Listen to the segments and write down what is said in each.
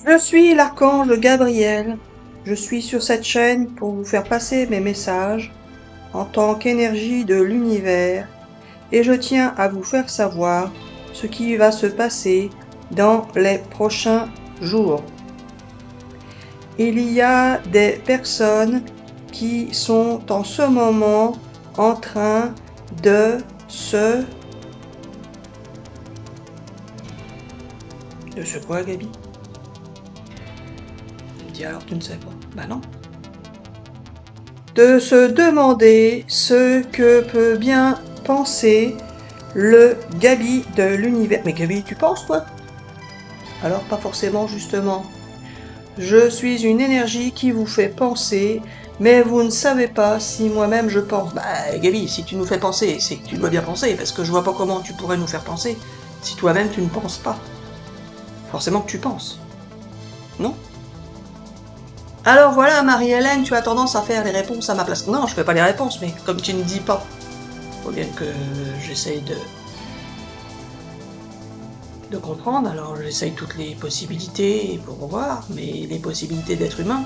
Je suis l'archange Gabriel. Je suis sur cette chaîne pour vous faire passer mes messages en tant qu'énergie de l'univers et je tiens à vous faire savoir ce qui va se passer dans les prochains jours. Il y a des personnes qui sont en ce moment en train de se... De se quoi, Gabi? Dis alors, tu ne sais pas. Bah non. De se demander ce que peut bien penser le Gabi de l'univers. Mais Gabi, tu penses, toi? Alors, pas forcément, justement. Je suis une énergie qui vous fait penser, mais vous ne savez pas si moi-même je pense. Bah, Gabi, si tu nous fais penser, c'est que tu dois bien penser, parce que je vois pas comment tu pourrais nous faire penser si toi-même tu ne penses pas. Forcément que tu penses. Non? Alors voilà, Marie-Hélène, tu as tendance à faire les réponses à ma place. Non, je fais pas les réponses, mais comme tu ne dis pas, faut bien que j'essaye de comprendre, alors j'essaye toutes les possibilités pour voir, mais les possibilités d'être humain,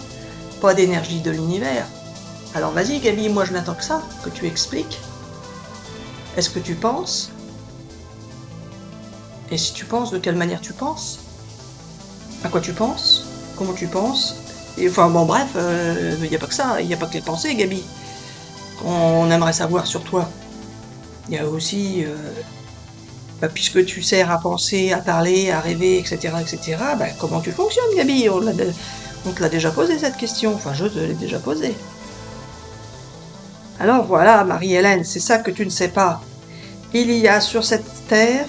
pas d'énergie de l'univers. Alors vas-y Gabi, moi je n'attends que ça, que tu expliques. Est-ce que tu penses? Et si tu penses, de quelle manière tu penses? À quoi tu penses? Comment tu penses? Et enfin bon bref, il n'y a pas que ça, il n'y a pas que les pensées Gabi. On aimerait savoir sur toi. Il y a aussi, puisque tu sers à penser, à parler, à rêver, etc., comment tu fonctionnes Gabi? On te l'a déjà posé cette question, enfin je te l'ai déjà posée. Alors voilà, Marie-Hélène, c'est ça que tu ne sais pas. Il y a sur cette terre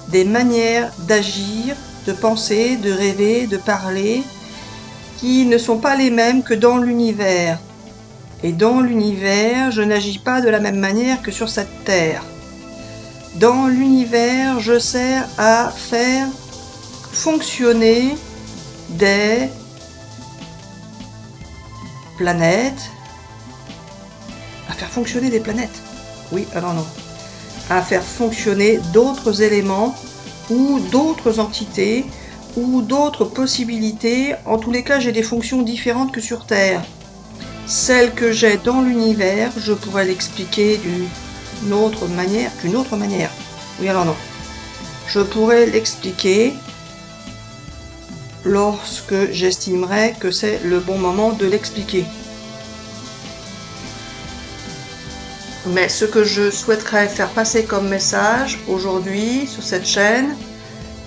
des manières d'agir, de penser, de rêver, de parler, qui ne sont pas les mêmes que dans l'univers. Et dans l'univers, je n'agis pas de la même manière que sur cette terre. Dans l'univers, je sers à faire fonctionner des planètes. À faire fonctionner des planètes. Oui, alors non. À faire fonctionner d'autres éléments ou d'autres entités ou d'autres possibilités. En tous les cas, j'ai des fonctions différentes que sur Terre. Celle que j'ai dans l'univers, je pourrais l'expliquer d'une autre manière. Oui, alors non. Je pourrais l'expliquer lorsque j'estimerais que c'est le bon moment de l'expliquer. Mais ce que je souhaiterais faire passer comme message aujourd'hui sur cette chaîne,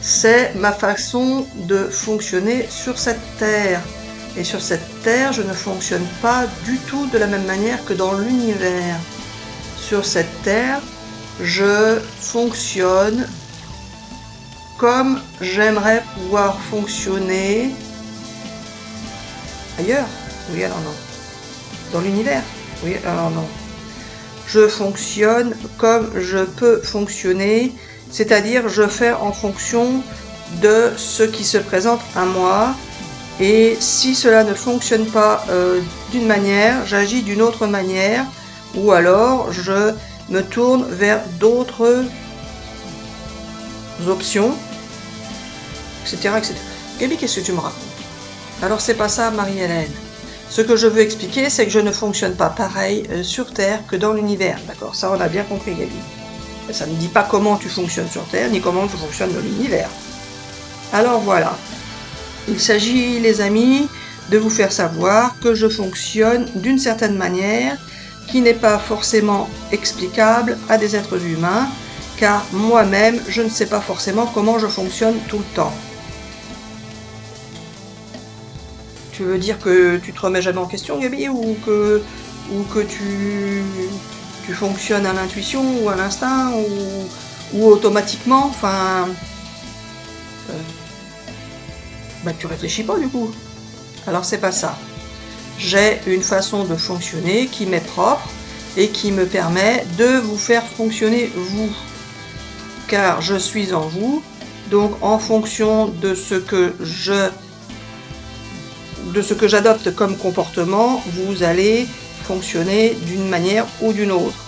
c'est ma façon de fonctionner sur cette terre. Et sur cette terre, je ne fonctionne pas du tout de la même manière que dans l'univers. Sur cette terre, je fonctionne comme j'aimerais pouvoir fonctionner ailleurs. Oui, alors non. Dans l'univers. Oui, alors non. Je fonctionne comme je peux fonctionner, c'est-à-dire je fais en fonction de ce qui se présente à moi. Et si cela ne fonctionne pas d'une manière, j'agis d'une autre manière, ou alors je me tourne vers d'autres options, etc. Gabi, qu'est-ce que tu me racontes? Alors c'est pas ça, Marie-Hélène. Ce que je veux expliquer, c'est que je ne fonctionne pas pareil sur Terre que dans l'univers. D'accord? Ça, on a bien compris, Gabi. Ça ne dit pas comment tu fonctionnes sur Terre, ni comment tu fonctionnes dans l'univers. Alors voilà. Il s'agit, les amis, de vous faire savoir que je fonctionne d'une certaine manière qui n'est pas forcément explicable à des êtres humains, car moi-même, je ne sais pas forcément comment je fonctionne tout le temps. Tu veux dire que tu te remets jamais en question, Gabi, ou que tu fonctionnes à l'intuition ou à l'instinct ou automatiquement, enfin, tu réfléchis pas du coup. Alors c'est pas ça. J'ai une façon de fonctionner qui m'est propre et qui me permet de vous faire fonctionner vous, car je suis en vous. Donc en fonction de ce que j'adopte comme comportement, vous allez fonctionner d'une manière ou d'une autre.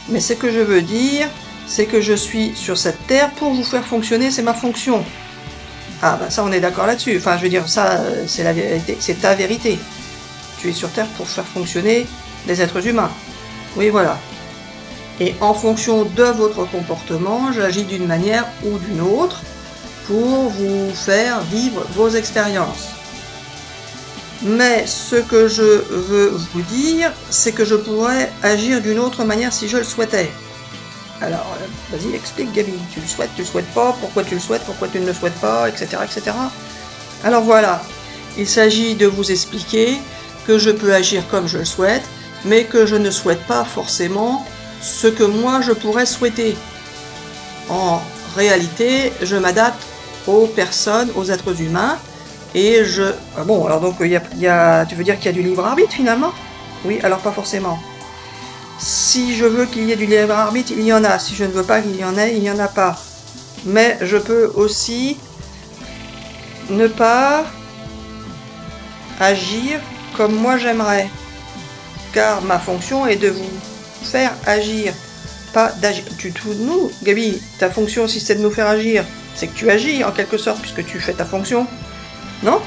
Mais ce que je veux dire, c'est que je suis sur cette terre pour vous faire fonctionner, c'est ma fonction. Ah bah ça on est d'accord là-dessus. Enfin je veux dire ça c'est la vérité, c'est ta vérité. Tu es sur Terre pour faire fonctionner les êtres humains. Oui voilà. Et en fonction de votre comportement, j'agis d'une manière ou d'une autre pour vous faire vivre vos expériences. Mais ce que je veux vous dire, c'est que je pourrais agir d'une autre manière si je le souhaitais. Alors, vas-y, explique Gaby, tu le souhaites pas, pourquoi tu le souhaites, pourquoi tu ne le souhaites pas, etc. etc. Alors voilà, il s'agit de vous expliquer que je peux agir comme je le souhaite, mais que je ne souhaite pas forcément ce que moi je pourrais souhaiter. En réalité, je m'adapte aux personnes, aux êtres humains, et je... Ah bon, alors donc, tu veux dire qu'il y a du libre arbitre finalement? Oui, alors pas forcément. Si je veux qu'il y ait du libre arbitre, il y en a. Si je ne veux pas qu'il y en ait, il n'y en a pas. Mais je peux aussi ne pas agir comme moi j'aimerais. Car ma fonction est de vous faire agir, pas d'agir. Nous, Gaby, ta fonction, si c'est de nous faire agir, c'est que tu agis en quelque sorte, puisque tu fais ta fonction. Non?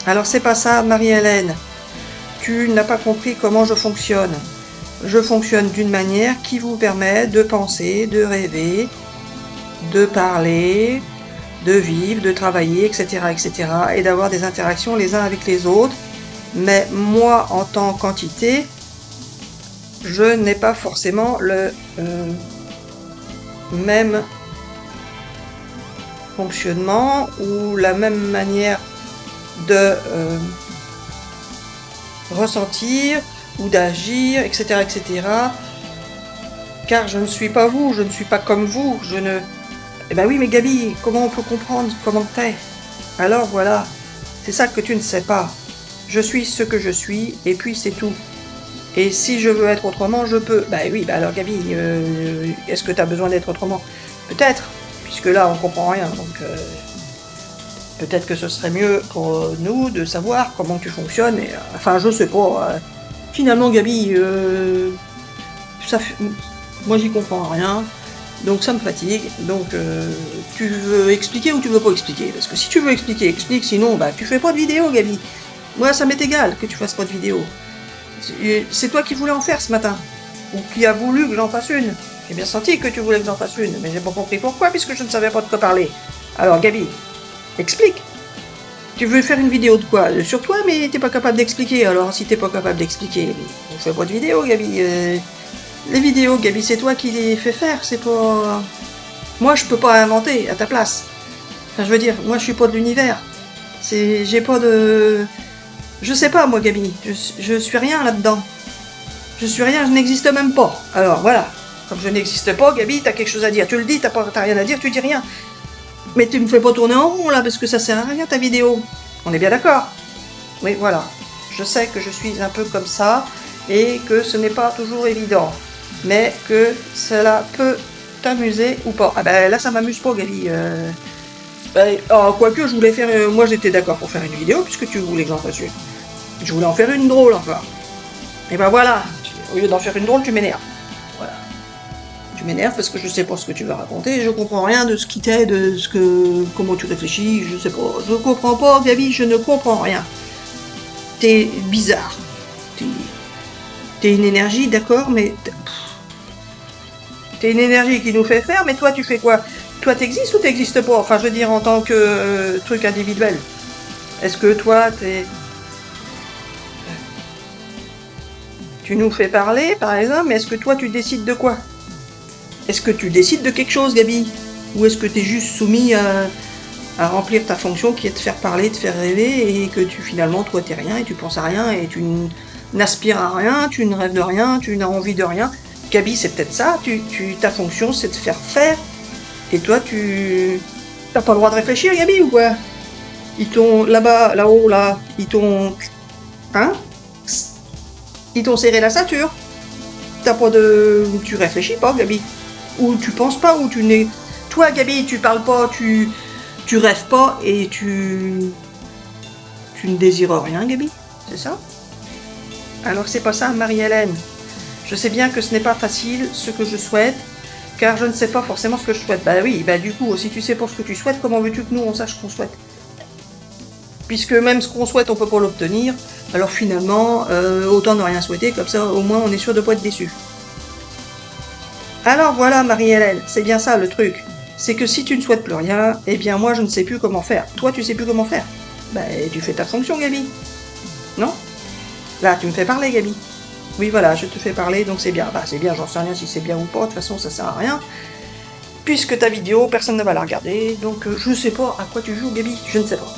Alors c'est pas ça, Marie-Hélène. Tu n'as pas compris comment je fonctionne. Je fonctionne d'une manière qui vous permet de penser, de rêver, de parler, de vivre, de travailler, etc., etc., et d'avoir des interactions les uns avec les autres. Mais moi, en tant qu'entité, je n'ai pas forcément le même fonctionnement ou la même manière de ressentir ou d'agir, etc., etc. Car je ne suis pas vous, je ne suis pas comme vous, je ne... Eh ben oui, mais Gaby, comment on peut comprendre comment t'es? Alors voilà, c'est ça que tu ne sais pas. Je suis ce que je suis, et puis c'est tout. Et si je veux être autrement, je peux. Bah oui, bah alors Gaby, est-ce que t'as besoin d'être autrement? Peut-être, puisque là on comprend rien, donc peut-être que ce serait mieux pour nous de savoir comment tu fonctionnes, et, enfin je sais pas. Finalement Gaby, moi j'y comprends rien, donc ça me fatigue, donc tu veux expliquer ou tu veux pas expliquer? Parce que si tu veux expliquer, explique, sinon bah tu fais pas de vidéo Gaby. Moi ça m'est égal que tu fasses pas de vidéo. C'est toi qui voulais en faire ce matin, ou qui a voulu que j'en fasse une. J'ai bien senti que tu voulais que j'en fasse une, mais j'ai pas compris pourquoi, puisque je ne savais pas de quoi parler. Alors Gaby, explique. Tu veux faire une vidéo de quoi? Sur toi, mais t'es pas capable d'expliquer. Alors si t'es pas capable d'expliquer, on fait pas de vidéo Gaby. Les vidéos Gaby, c'est toi qui les fais faire, c'est pas... Moi je peux pas inventer à ta place. Enfin je veux dire, moi je suis pas de l'univers. J'ai pas de... Je sais pas, moi, Gaby. Je suis rien là-dedans. Je suis rien, je n'existe même pas. Alors, voilà. Comme je n'existe pas, Gaby, t'as quelque chose à dire. Tu le dis, t'as rien à dire, tu dis rien. Mais tu me fais pas tourner en rond, là, parce que ça sert à rien, ta vidéo. On est bien d'accord? Oui, voilà. Je sais que je suis un peu comme ça, et que ce n'est pas toujours évident. Mais que cela peut t'amuser ou pas. Ah ben, là, ça m'amuse pas, Gaby. Quoique, je voulais faire... moi, j'étais d'accord pour faire une vidéo, puisque tu voulais que j'en fasse une. Je voulais en faire une drôle, enfin. Et ben voilà, au lieu d'en faire une drôle, tu m'énerves. Voilà. Tu m'énerves parce que je sais pas ce que tu veux raconter, je comprends rien de ce qui t'est, comment tu réfléchis, je sais pas. Je comprends pas, Gaby, je ne comprends rien. T'es bizarre. T'es une énergie, d'accord, mais... T'es une énergie qui nous fait faire, mais toi, tu fais quoi? Toi, t'existes ou t'existes pas? Enfin, je veux dire, en tant que truc individuel. Est-ce que toi, tu nous fais parler, par exemple, mais est-ce que toi, tu décides de quoi? Est-ce que tu décides de quelque chose, Gaby? Ou est-ce que t'es juste soumis à remplir ta fonction qui est de faire parler, de faire rêver, et que finalement, toi, t'es rien, et tu penses à rien, et tu n'aspires à rien, tu ne rêves de rien, tu n'as envie de rien. Gaby, c'est peut-être ça, ta fonction, c'est de faire faire, et toi, t'as pas le droit de réfléchir, Gaby, ou quoi? Ils t'ont, là-bas, là-haut, là, ils t'ont... Hein? Ils t'ont serré la ceinture. T'as pas de... Tu réfléchis pas, Gaby. Ou tu penses pas, ou tu n'es... Toi, Gaby, tu parles pas, tu rêves pas, et tu ne désires rien, Gaby. C'est ça? Alors c'est pas ça, Marie-Hélène. Je sais bien que ce n'est pas facile, ce que je souhaite, car je ne sais pas forcément ce que je souhaite. Bah oui, bah du coup, si tu sais pas ce que tu souhaites, comment veux-tu que nous on sache ce qu'on souhaite? Puisque même ce qu'on souhaite, on peut pas l'obtenir, alors finalement, autant ne rien souhaiter, comme ça au moins on est sûr de pas être déçu. Alors voilà Marie-Hélène, c'est bien ça le truc. C'est que si tu ne souhaites plus rien, eh bien moi je ne sais plus comment faire. Toi tu sais plus comment faire. Bah tu fais ta fonction Gabi. Non? Là tu me fais parler Gabi. Oui voilà, je te fais parler donc c'est bien. Bah c'est bien, j'en sais rien si c'est bien ou pas, de toute façon ça sert à rien. Puisque ta vidéo, personne ne va la regarder, donc je sais pas à quoi tu joues Gabi, je ne sais pas.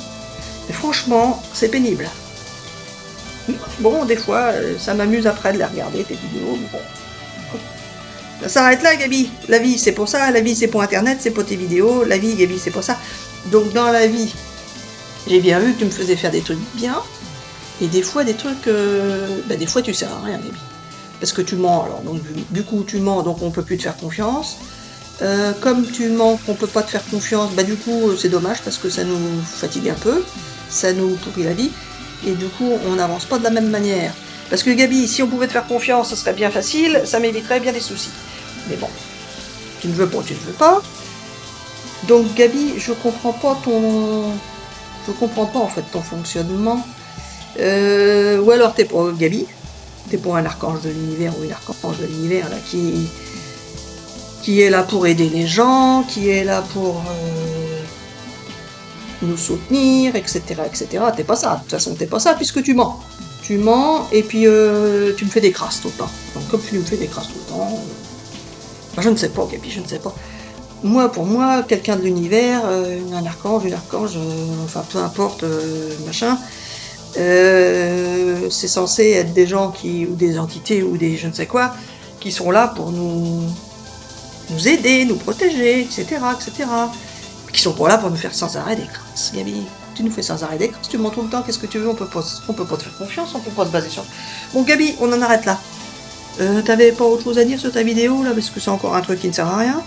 Mais franchement, c'est pénible. Bon, des fois, ça m'amuse après de les regarder, tes vidéos, mais bon. Ça s'arrête là, Gabi. La vie, c'est pour ça. La vie, c'est pour Internet, c'est pour tes vidéos. La vie, Gabi, c'est pour ça. Donc, dans la vie, j'ai bien vu que tu me faisais faire des trucs bien. Et des fois, des trucs... des fois, tu sers à rien, Gabi. Parce que tu mens, alors. Donc, du coup, tu mens, donc on peut plus te faire confiance. Comme tu mens qu'on peut pas te faire confiance, bah du coup, c'est dommage, parce que ça nous fatigue un peu. Ça nous pourrit la vie. Et du coup, on n'avance pas de la même manière. Parce que Gabi, si on pouvait te faire confiance, ce serait bien facile, ça m'éviterait bien des soucis. Mais bon, tu ne veux pas, tu ne veux pas. Donc Gabi, je comprends pas en fait ton fonctionnement. Ou alors t'es pas Gabi, t'es pas un archange de l'univers ou une archange de l'univers là qui est là pour aider les gens, qui est là pour nous soutenir, etc., etc. T'es pas ça, de toute façon t'es pas ça puisque tu mens. Tu mens et puis tu me fais des crasses tout le temps. Donc comme tu me fais des crasses tout le temps, je ne sais pas, Gabi, je ne sais pas. Moi, pour moi, quelqu'un de l'univers, un archange, une archange, enfin peu importe, machin, c'est censé être des gens ou des entités ou des je ne sais quoi, qui sont là pour nous aider, nous protéger, etc., etc. Qui sont pas là pour nous faire sans arrêt des crasses, Gabi. Tu nous fais sans arrêt des crasses, tu mens tout le temps, qu'est-ce que tu veux, on peut pas te faire confiance, on peut pas se baser sur... Bon, Gabi, on en arrête là. T'avais pas autre chose à dire sur ta vidéo, là, parce que c'est encore un truc qui ne sert à rien.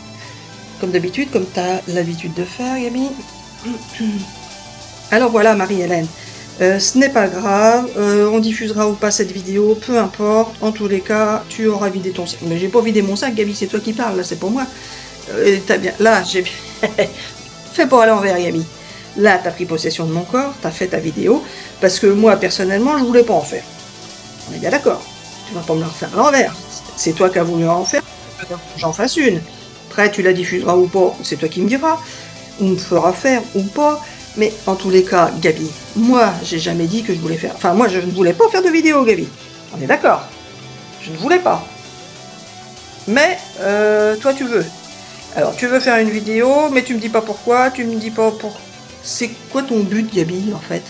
Comme d'habitude, comme t'as l'habitude de faire, Gabi. Alors voilà, Marie-Hélène. Ce n'est pas grave, on diffusera ou pas cette vidéo, peu importe. En tous les cas, tu auras vidé ton sac. Mais j'ai pas vidé mon sac, Gabi, c'est toi qui parles, là, c'est pour moi. T'as bien... Là, j'ai... Fais pas à l'envers, Gabi. Là, t'as pris possession de mon corps, t'as fait ta vidéo, parce que moi, personnellement, je voulais pas en faire. On est bien d'accord. Tu vas pas me la refaire à l'envers. C'est toi qui as voulu en faire, j'en fasse une. Après, tu la diffuseras ou pas, c'est toi qui me diras. On me fera faire ou pas. Mais en tous les cas, Gabi, moi, j'ai jamais dit que je voulais faire... Enfin, moi, je ne voulais pas faire de vidéo, Gabi. On est d'accord. Je ne voulais pas. Mais, toi, tu veux. Alors, tu veux faire une vidéo, mais tu me dis pas pourquoi, tu me dis pas pour... C'est quoi ton but, Gabi, en fait?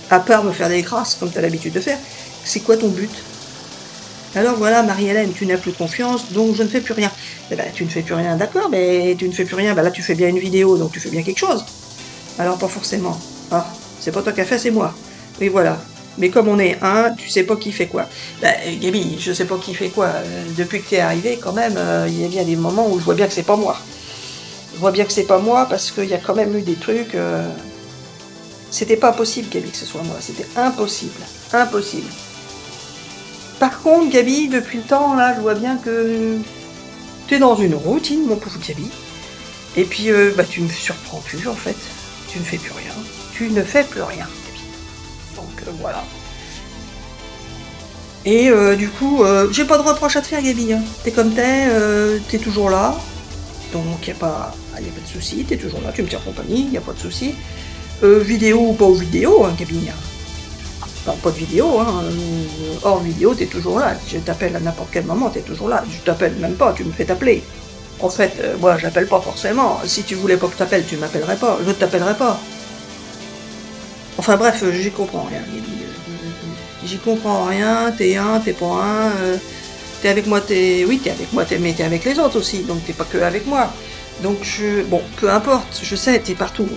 À part me faire des crasses, comme tu as l'habitude de faire, c'est quoi ton but? Alors voilà, Marie-Hélène, tu n'as plus confiance, donc je ne fais plus rien. Eh ben, tu ne fais plus rien, d'accord, mais tu ne fais plus rien, ben là tu fais bien une vidéo, donc tu fais bien quelque chose. Alors pas forcément. Ah, c'est pas toi qui as fait, c'est moi. Oui, voilà. Mais comme on est un, tu sais pas qui fait quoi. Ben, Gabi, je sais pas qui fait quoi. Depuis que tu es arrivé, quand même, il y a bien des moments où je vois bien que c'est pas moi. Je vois bien que c'est pas moi, parce qu'il y a quand même eu des trucs... C'était pas possible, Gabi, que ce soit moi. C'était impossible. Impossible. Par contre, Gabi, depuis le temps, là, je vois bien que tu es dans une routine, mon pauvre Gabi. Et puis, tu me surprends plus, en fait. Tu ne fais plus rien. Tu ne fais plus rien, Gabi. Donc, voilà. Et du coup, j'ai pas de reproche à te faire, Gabi. Hein. T'es comme t'es toujours là. Donc, y a pas de souci. T'es toujours là, tu me tiens compagnie, y a pas de souci. Vidéo ou pas vidéo, hein, Gabi. Enfin, pas de vidéo, hein. Hors vidéo, t'es toujours là. Je t'appelle à n'importe quel moment, t'es toujours là. Je t'appelle même pas, tu me fais t'appeler. En fait, moi, j'appelle pas forcément. Si tu voulais pas que je t'appelle, tu m'appellerais pas. Je t'appellerais pas. Enfin bref, j'y comprends rien. J'y comprends rien. T'es un, t'es pas un. T'es avec moi, oui, t'es avec moi, mais t'es avec les autres aussi. Donc t'es pas que avec moi. Donc bon, peu importe. Je sais, t'es partout.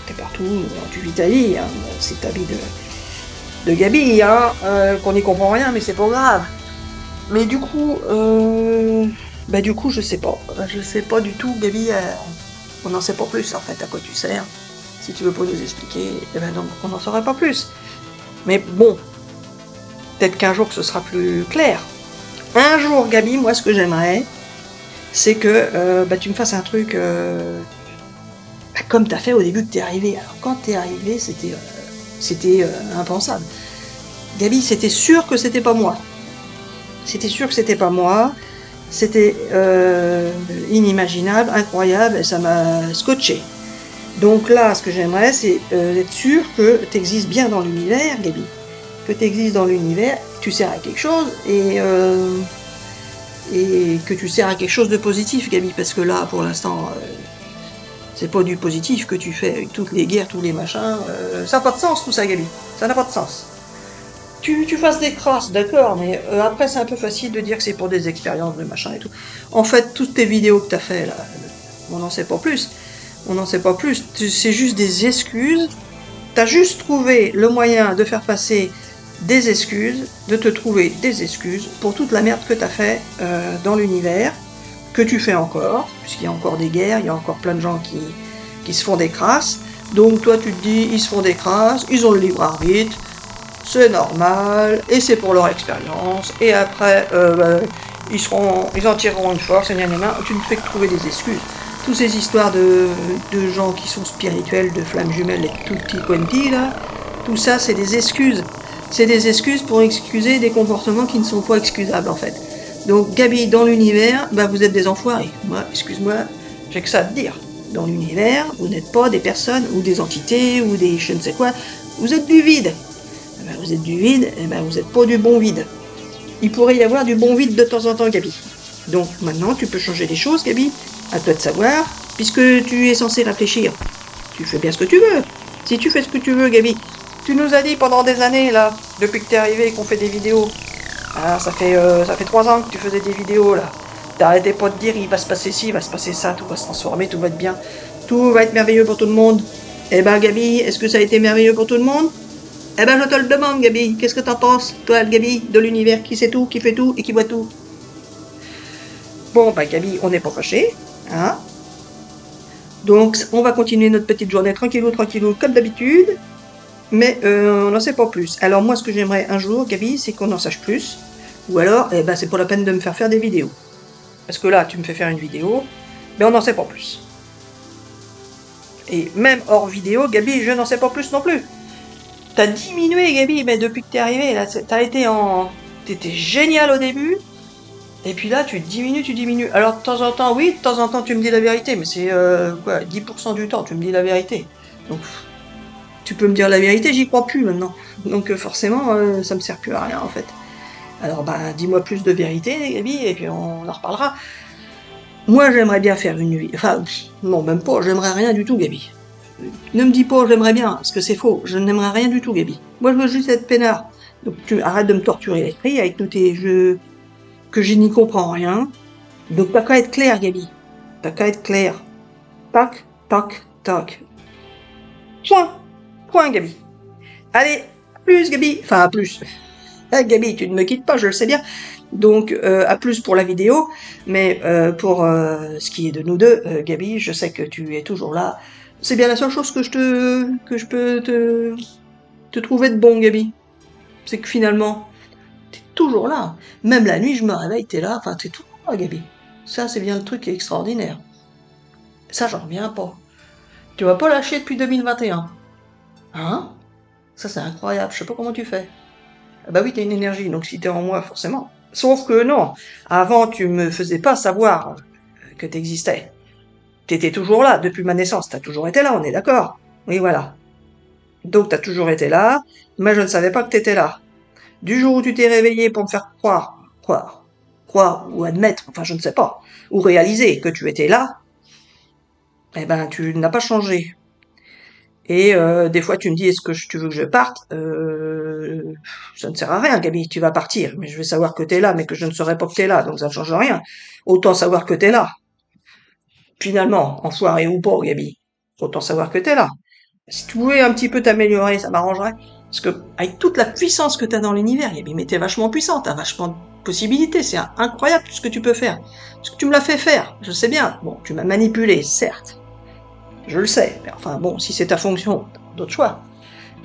T'es partout. Tu vis ta vie. Hein. C'est ta vie de Gabi, hein, qu'on n'y comprend rien, mais c'est pas grave. Mais du coup, je sais pas. Je sais pas du tout, Gabi, on n'en sait pas plus, en fait, à quoi tu sers. Si tu veux pas nous expliquer, donc on n'en saurait pas plus. Mais bon, peut-être qu'un jour que ce sera plus clair. Un jour, Gabi, moi, ce que j'aimerais, c'est que tu me fasses un truc comme t'as fait au début que t'es arrivé. Alors quand t'es arrivé, c'était impensable. Gabi, c'était sûr que c'était pas moi. C'était sûr que c'était pas moi. C'était inimaginable, incroyable, et ça m'a scotché. Donc là, ce que j'aimerais, c'est être sûr que tu existes bien dans l'univers, Gabi. Que tu existes dans l'univers, tu sers à quelque chose, et que tu sers à quelque chose de positif, Gabi. Parce que là, pour l'instant, c'est pas du positif que tu fais avec toutes les guerres, tous les machins. Ça n'a pas de sens, tout ça, Gabi. Ça n'a pas de sens. Tu fasses des crasses, d'accord, mais après, c'est un peu facile de dire que c'est pour des expériences de machin et tout. En fait, toutes tes vidéos que tu as fait, là, on n'en sait pas plus. On n'en sait pas plus. C'est juste des excuses. T'as juste trouvé le moyen de faire passer des excuses, de te trouver des excuses pour toute la merde que t'as fait dans l'univers, que tu fais encore, puisqu'il y a encore des guerres, il y a encore plein de gens qui se font des crasses. Donc toi tu te dis, ils se font des crasses, ils ont le libre arbitre, c'est normal, et c'est pour leur expérience, et après ils en tireront une force, et tu ne fais que trouver des excuses. Toutes ces histoires de gens qui sont spirituels, de flammes jumelles et tout petit quanti là, tout ça c'est des excuses. C'est des excuses pour excuser des comportements qui ne sont pas excusables en fait. Donc Gabi, dans l'univers, vous êtes des enfoirés. Moi, excuse-moi, j'ai que ça à te dire. Dans l'univers, vous n'êtes pas des personnes ou des entités ou des je ne sais quoi. Vous êtes du vide. Vous êtes du vide, vous n'êtes pas du bon vide. Il pourrait y avoir du bon vide de temps en temps, Gabi. Donc maintenant, tu peux changer les choses, Gabi. À toi de savoir, puisque tu es censé réfléchir. Tu fais bien ce que tu veux. Si tu fais ce que tu veux, Gabi. Tu nous as dit pendant des années, là, depuis que t'es arrivé, qu'on fait des vidéos. Ah, ça fait 3 ans que tu faisais des vidéos, là. T'arrêtais pas de dire, il va se passer ci, il va se passer ça, tout va se transformer, tout va être bien. Tout va être merveilleux pour tout le monde. Eh ben, Gabi, est-ce que ça a été merveilleux pour tout le monde? Eh ben, je te le demande, Gabi. Qu'est-ce que t'en penses, toi, Gabi, de l'univers, qui sait tout, qui fait tout et qui voit tout? Bon, Gabi, on n'est pas fâchés, hein? Donc, on va continuer notre petite journée tranquillou, comme d'habitude. Mais on n'en sait pas plus. Alors moi, ce que j'aimerais un jour, Gabi, c'est qu'on en sache plus. Ou alors, c'est pas la peine de me faire des vidéos. Parce que là, tu me fais faire une vidéo, mais on n'en sait pas plus. Et même hors vidéo, Gabi, je n'en sais pas plus non plus. T'as diminué, Gabi, mais depuis que t'es arrivé, là, t'étais génial au début. Et puis là, tu diminues. Alors de temps en temps, oui, de temps en temps, tu me dis la vérité, mais c'est 10% du temps, tu me dis la vérité. Donc, tu peux me dire la vérité, j'y crois plus maintenant. Donc forcément, ça me sert plus à rien en fait. Alors dis-moi plus de vérité, Gabi, et puis on en reparlera. Moi, j'aimerais bien faire une vie. Enfin, non, même pas, j'aimerais rien du tout, Gabi. Ne me dis pas j'aimerais bien, parce que c'est faux, je n'aimerais rien du tout, Gabi. Moi, je veux juste être peinard. Donc tu arrêtes de me torturer l'esprit avec tous tes jeux que je n'y comprends rien. Donc t'as qu'à être clair, Gabi. T'as qu'à être clair. Tac, tac, tac. Point, Gabi. Allez, à plus, Gabi. Enfin, à plus. Gabi, tu ne me quittes pas, je le sais bien. Donc, à plus pour la vidéo. Mais pour ce qui est de nous deux, Gabi, je sais que tu es toujours là. C'est bien la seule chose que je peux te trouver de bon, Gabi. C'est que finalement, t'es toujours là. Même la nuit, je me réveille, t'es là. Enfin, t'es toujours là, Gabi. Ça, c'est bien le truc qui est extraordinaire. Ça, j'en reviens pas. Tu vas pas lâcher depuis 2021. Hein? Ça, c'est incroyable. Je sais pas comment tu fais. Bah oui, t'as une énergie, donc si t'es en moi, forcément. Sauf que non. Avant, tu me faisais pas savoir que t'existais. T'étais toujours là, depuis ma naissance. T'as toujours été là, on est d'accord. Oui, voilà. Donc t'as toujours été là, mais je ne savais pas que t'étais là. Du jour où tu t'es réveillé pour me faire croire, ou admettre, enfin je ne sais pas, ou réaliser que tu étais là, tu n'as pas changé. Et des fois tu me dis est-ce que tu veux que je parte ça ne sert à rien, Gabi, tu vas partir, mais je vais savoir que t'es là, mais que je ne saurais pas que t'es là, donc ça ne change rien. Autant savoir que t'es là. Finalement, en soirée ou pas, Gabi, autant savoir que t'es là. Si tu pouvais un petit peu t'améliorer, ça m'arrangerait. Parce que avec toute la puissance que t'as dans l'univers, Gabi, mais t'es vachement puissant, t'as vachement de possibilités, c'est incroyable tout ce que tu peux faire. Parce que tu me l'as fait faire, je sais bien. Bon, tu m'as manipulé, certes. Je le sais, mais enfin bon, si c'est ta fonction, d'autres choix.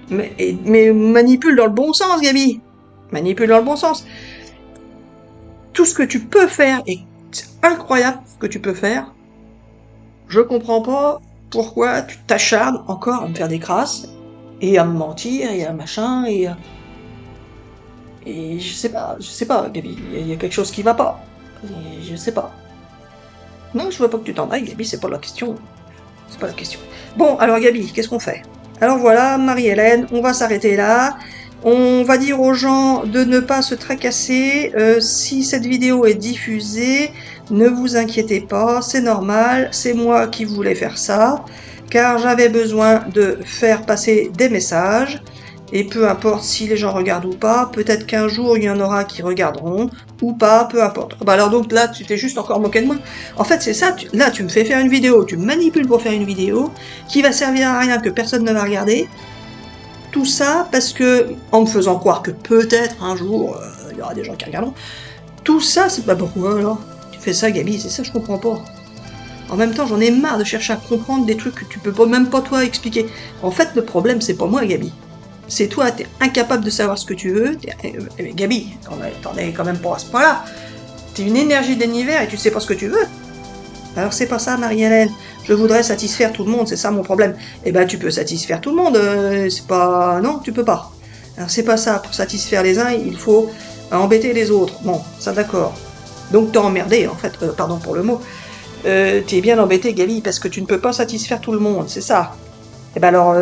Mais manipule dans le bon sens, Gabi. Manipule dans le bon sens. Tout ce que tu peux faire et C'est incroyable ce que tu peux faire. Je comprends pas pourquoi tu t'acharnes encore à me faire des crasses, et à me mentir, et à machin, et je sais pas, Gabi, il y a quelque chose qui va pas. Et je sais pas. Non, je veux pas que tu t'en ailles, Gabi, c'est pas la question. C'est pas la question. Bon, alors Gabi, qu'est-ce qu'on fait? Alors voilà, Marie-Hélène, on va s'arrêter là. On va dire aux gens de ne pas se tracasser. Si cette vidéo est diffusée, ne vous inquiétez pas, c'est normal, c'est moi qui voulais faire ça, car j'avais besoin de faire passer des messages. Et peu importe si les gens regardent ou pas, peut-être qu'un jour il y en aura qui regarderont, ou pas, peu importe. Bah alors donc là, tu t'es juste encore moqué de moi. En fait, c'est ça, là tu me fais faire une vidéo, tu me manipules pour faire une vidéo, qui va servir à rien, que personne ne va regarder. Tout ça parce que, en me faisant croire que peut-être un jour, il y aura des gens qui regarderont. Tout ça, c'est pas pourquoi alors. Tu fais ça, Gabi, c'est ça, je comprends pas. En même temps, j'en ai marre de chercher à comprendre des trucs que tu peux même pas toi expliquer. En fait, le problème, c'est pas moi, Gabi. C'est toi, t'es incapable de savoir ce que tu veux. Gabi, t'en es quand même pas à ce point-là. T'es une énergie d'univers et tu sais pas ce que tu veux. Alors c'est pas ça, Marie-Hélène. Je voudrais satisfaire tout le monde, c'est ça mon problème. Eh ben tu peux satisfaire tout le monde, c'est pas... Non, tu peux pas. Alors c'est pas ça, pour satisfaire les uns, il faut embêter les autres. Bon, ça d'accord. Donc t'es emmerdé, en fait, pardon pour le mot. T'es bien embêté, Gabi, parce que tu ne peux pas satisfaire tout le monde, c'est ça. Eh ben alors,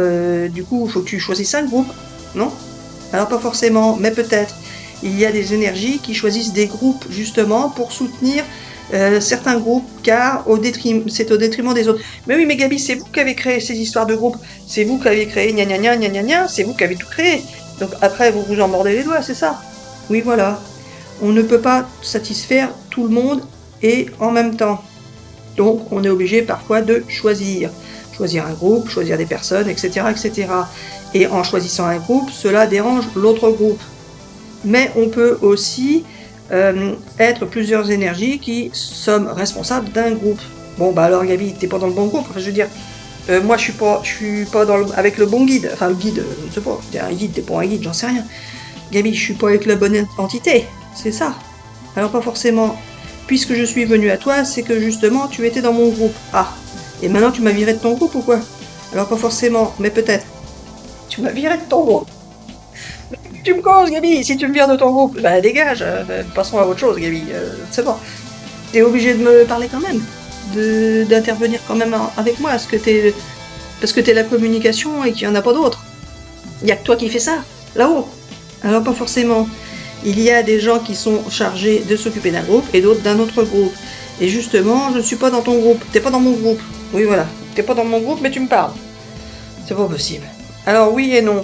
du coup, il faut que tu choisisses un groupe, non? Alors pas forcément, mais peut-être. Il y a des énergies qui choisissent des groupes, justement, pour soutenir certains groupes, car c'est au détriment des autres. Mais oui, mais Gabi, c'est vous qui avez créé ces histoires de groupes. C'est vous qui avez créé gna gna gna gna gna gna, c'est vous qui avez tout créé. Donc après, vous vous en mordez les doigts, c'est ça? Oui, voilà. On ne peut pas satisfaire tout le monde et en même temps. Donc, on est obligé parfois de choisir. Choisir un groupe, choisir des personnes, etc., etc. Et en choisissant un groupe, cela dérange l'autre groupe. Mais on peut aussi être plusieurs énergies qui sommes responsables d'un groupe. Bon, bah alors Gabi, t'es pas dans le bon groupe. Enfin, je veux dire, moi je suis pas avec le bon guide. Enfin, le guide, je sais pas, t'es un guide, t'es pas un guide, j'en sais rien. Gabi, je suis pas avec la bonne entité, c'est ça. Alors pas forcément. Puisque je suis venue à toi, c'est que justement tu étais dans mon groupe. Ah, et maintenant tu m'as viré de ton groupe ou quoi? Alors pas forcément, mais peut-être. Tu m'as viré de ton groupe. Tu me causes, Gabi, si tu me vires de ton groupe, bah dégage, passons à autre chose, Gabi, c'est bon. T'es obligé de me parler quand même, d'intervenir quand même avec moi, parce que t'es la communication et qu'il n'y en a pas d'autre. Il n'y a que toi qui fais ça, là-haut. Alors pas forcément. Il y a des gens qui sont chargés de s'occuper d'un groupe et d'autres d'un autre groupe. Et justement, je ne suis pas dans ton groupe, t'es pas dans mon groupe. Oui voilà, t'es pas dans mon groupe mais tu me parles. C'est pas possible. Alors oui et non.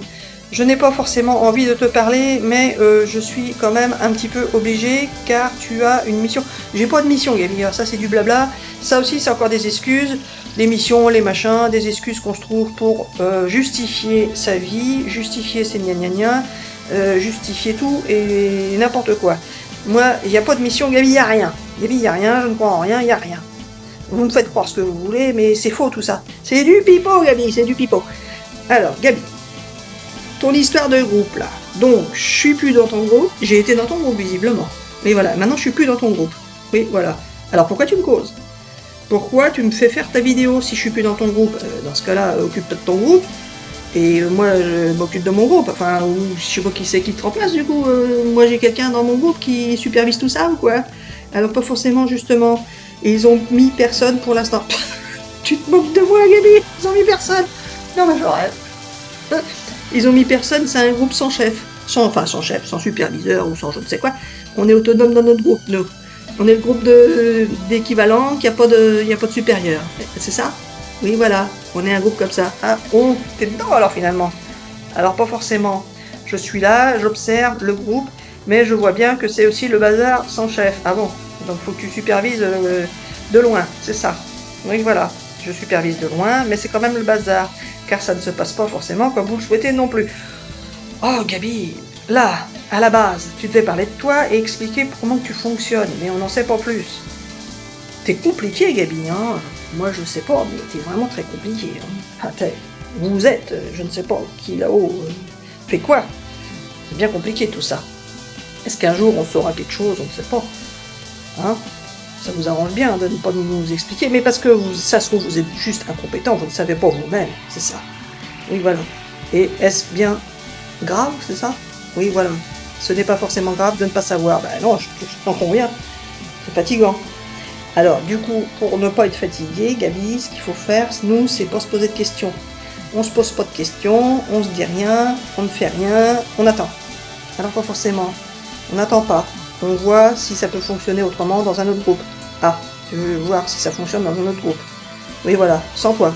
Je n'ai pas forcément envie de te parler, mais je suis quand même un petit peu obligée, car tu as une mission. J'ai pas de mission, Gabi, ça c'est du blabla. Ça aussi, c'est encore des excuses. Les missions, les machins, des excuses qu'on se trouve pour justifier sa vie, justifier ses gna gna gna, justifier tout et n'importe quoi. Moi, il n'y a pas de mission, Gabi, il n'y a rien. Gabi, il n'y a rien, je ne crois en rien, il n'y a rien. Vous me faites croire ce que vous voulez, mais c'est faux tout ça. C'est du pipeau, Gabi, c'est du pipeau. Alors, Gabi, ton histoire de groupe là. Donc, je suis plus dans ton groupe, j'ai été dans ton groupe visiblement. Mais voilà, maintenant je suis plus dans ton groupe. Oui, voilà. Alors pourquoi tu me causes? Pourquoi tu me fais faire ta vidéo si je suis plus dans ton groupe? Dans ce cas-là, occupe-toi de ton groupe. Et moi, je m'occupe de mon groupe. Enfin, je sais pas qui c'est qui te remplace du coup. Moi, j'ai quelqu'un dans mon groupe qui supervise tout ça ou quoi? Alors pas forcément justement. Ils ont mis personne pour l'instant. Tu te moques de moi, Gabi? Ils ont mis personne. Non mais je rêve. Ils ont mis personne, c'est un groupe sans chef. Sans chef, sans superviseur ou sans je ne sais quoi. On est autonome dans notre groupe, nous. On est le groupe d'équivalent, il n'y a pas de supérieur. C'est ça? Oui, voilà. On est un groupe comme ça. Ah, t'es dedans alors finalement. Alors pas forcément. Je suis là, j'observe le groupe, mais je vois bien que c'est aussi le bazar sans chef. Ah bon? Donc faut que tu supervises de loin, c'est ça. Oui, voilà. Je supervise de loin, mais c'est quand même le bazar. Car ça ne se passe pas forcément comme vous le souhaitez non plus. Oh Gabi, là, à la base, tu devais parler de toi et expliquer comment tu fonctionnes, mais on n'en sait pas plus. T'es compliqué, Gabi, hein. Moi je sais pas, mais t'es vraiment très compliqué. Hein. Ah, vous êtes, je ne sais pas, qui là-haut fait quoi. C'est bien compliqué tout ça. Est-ce qu'un jour on saura quelque chose? On ne sait pas. Hein? ça vous arrange bien de ne pas nous expliquer, mais parce que ça se trouve, vous êtes juste incompétent, vous ne savez pas vous-même, c'est ça. Oui, voilà. Et est-ce bien grave, c'est ça? Oui, voilà. Ce n'est pas forcément grave de ne pas savoir. Ben non, je t'en conviens. C'est fatigant. Alors, du coup, pour ne pas être fatigué, Gabi, ce qu'il faut faire, nous, c'est pas se poser de questions. On se pose pas de questions, on se dit rien, on ne fait rien, on attend. Alors pas forcément. On n'attend pas. On voit si ça peut fonctionner autrement dans un autre groupe. Ah, tu veux voir si ça fonctionne dans un autre groupe. Oui, voilà, sans toi.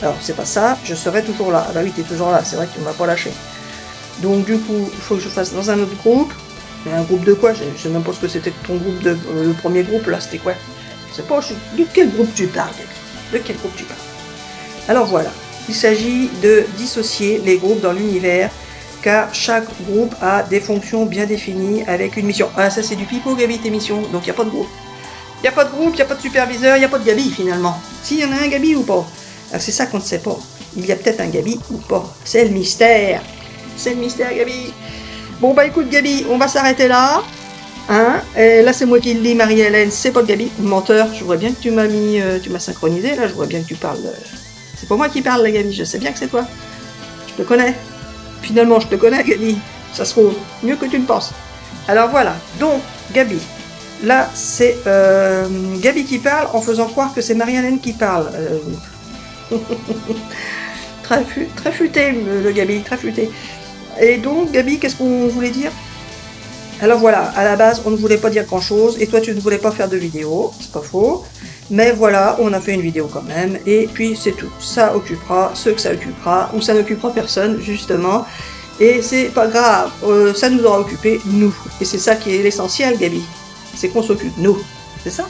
Alors, c'est pas ça, je serai toujours là. Ah bah oui, t'es toujours là, c'est vrai que tu m'as pas lâché. Donc, du coup, il faut que je fasse dans un autre groupe. Mais un groupe de quoi? Je sais même pas ce que c'était ton groupe de... le premier groupe, là, c'était quoi? Je sais pas, de quel groupe tu parles, Gabi? De quel groupe tu parles? Alors voilà, il s'agit de dissocier les groupes dans l'univers, car chaque groupe a des fonctions bien définies avec une mission. Ah, ça c'est du pipeau, Gabi, tes missions, donc il n'y a pas de groupe. Il n'y a pas de groupe, il n'y a pas de superviseur, il n'y a pas de Gabi finalement. Si, il y en a un Gabi ou pas? Alors c'est ça qu'on ne sait pas. Il y a peut-être un Gabi ou pas. C'est le mystère. C'est le mystère, Gabi. Bon bah écoute, Gabi, on va s'arrêter là. Hein, et là c'est moi qui le dis, Marie-Hélène, c'est pas le Gabi, menteur. Je vois bien que tu m'as synchronisé, là je vois bien que tu parles. C'est pas moi qui parle, la Gabi, je sais bien que c'est toi. Je te connais. Finalement, je te connais, Gabi. Ça se trouve mieux que tu le penses. Alors voilà, donc Gabi. Là, c'est Gabi qui parle en faisant croire que c'est Marie-Hélène qui parle. Très futé, le Gabi, très futé. Et donc, Gabi, qu'est-ce qu'on voulait dire? Alors voilà, à la base, on ne voulait pas dire grand-chose, et toi, tu ne voulais pas faire de vidéo, c'est pas faux. Mais voilà, on a fait une vidéo quand même, et puis c'est tout. Ça occupera ceux que ça occupera, ou ça n'occupera personne, justement. Et c'est pas grave, ça nous aura occupé, nous. Et c'est ça qui est l'essentiel, Gabi. C'est qu'on s'occupe, nous. C'est ça?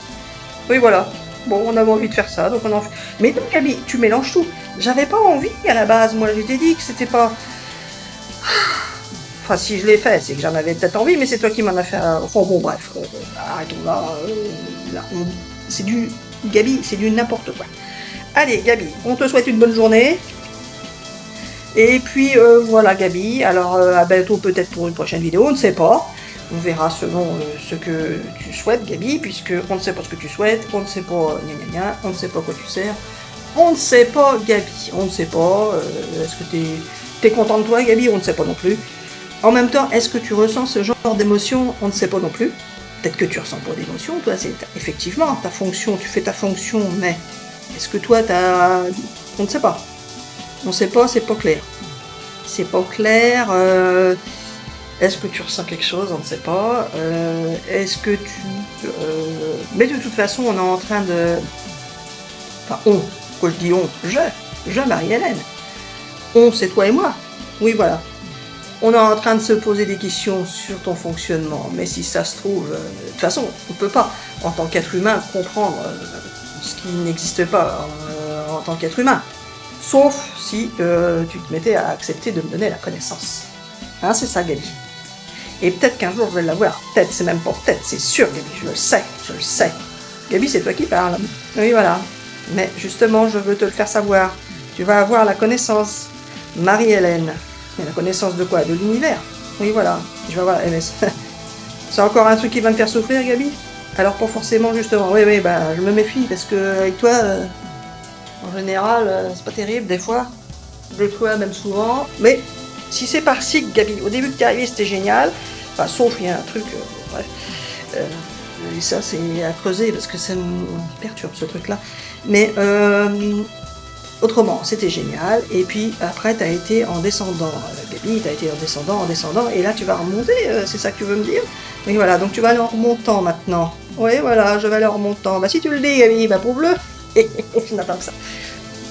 Oui, voilà. Bon, on avait envie de faire ça, donc on en fait. Mais donc, Gabi, tu mélanges tout. J'avais pas envie à la base, moi, je t'ai dit que c'était pas... Enfin, si je l'ai fait, c'est que j'en avais peut-être envie, mais c'est toi qui m'en as fait... Enfin, bon, bref, arrêtons là. C'est du... Gabi, c'est du n'importe quoi. Allez, Gabi, on te souhaite une bonne journée. Et puis, voilà, Gabi. Alors, à bientôt peut-être pour une prochaine vidéo, on ne sait pas. On verra selon ce que tu souhaites, Gabi, puisque on ne sait pas ce que tu souhaites, on ne sait pas on ne sait pas quoi tu sers. On ne sait pas, Gabi, on ne sait pas. Est-ce que t'es content de toi, Gabi? On ne sait pas non plus. En même temps, est-ce que tu ressens ce genre d'émotion? On ne sait pas non plus. Peut-être que tu ressens pas d'émotion, toi, c'est effectivement ta fonction, tu fais ta fonction, mais est-ce que toi, on ne sait pas. On ne sait pas, c'est pas clair. C'est pas clair. Est-ce que tu ressens quelque chose? On ne sait pas. Est-ce que tu... Mais de toute façon, on est en train de... Enfin, on. Quand je dis on, je Marie-Hélène. On, c'est toi et moi. Oui, voilà. On est en train de se poser des questions sur ton fonctionnement, mais si ça se trouve, de toute façon, on ne peut pas, en tant qu'être humain, comprendre ce qui n'existe pas en tant qu'être humain. Sauf si tu te mettais à accepter de me donner la connaissance. Hein, c'est ça, Gabi. Et peut-être qu'un jour je vais l'avoir. Peut-être, c'est même pas peut-être, c'est sûr, Gabi, je le sais. Gabi, c'est toi qui parles. Oui, voilà. Mais justement, je veux te le faire savoir. Tu vas avoir la connaissance. Marie-Hélène. Mais la connaissance de quoi? De l'univers. Oui, voilà. Je vais avoir la MS. C'est encore un truc qui va me faire souffrir, Gabi? Alors, pas forcément, justement. Oui, bah, je me méfie, parce que avec toi, en général, c'est pas terrible, des fois. Je le trouve même souvent. Mais si c'est par cycle, Gabi, au début que t'es arrivé, c'était génial. Enfin, sauf, il y a un truc, bref. Et ça, c'est à creuser, parce que ça me perturbe, ce truc-là. Mais, autrement, c'était génial. Et puis, après, t'as été en descendant, Gabi, t'as été en descendant, et là, tu vas remonter, c'est ça que tu veux me dire? Oui, voilà, donc tu vas aller en remontant, maintenant. Oui, voilà, je vais aller en remontant. Bah, si tu le dis, Gabi, bah, prouve-le. Je n'attends que ça.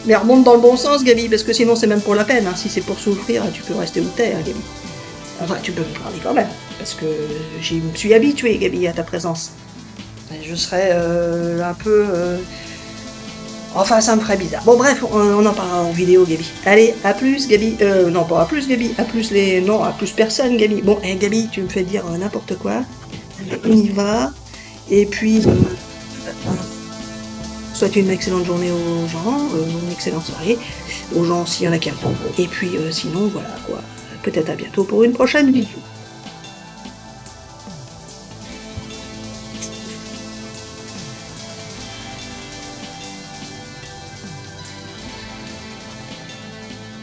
Mais remonte dans le bon sens, Gabi, parce que sinon c'est même pour la peine. Hein. Si c'est pour souffrir, tu peux rester où t'es, hein, Gabi. Enfin, tu peux me parler quand même, parce que je me suis habituée, Gabi, à ta présence. Et je serais un peu... Enfin, ça me ferait bizarre. Bon, bref, on en parlera en vidéo, Gabi. Allez, à plus, Gabi. Non, pas à plus, Gabi. À plus Non, à plus personne, Gabi. Bon, Gabi, tu me fais dire n'importe quoi. On y va. Et puis... souhaite une excellente journée aux gens, une excellente soirée aux gens s'il y en a qui attendent. Et puis sinon, voilà quoi. Peut-être à bientôt pour une prochaine vidéo.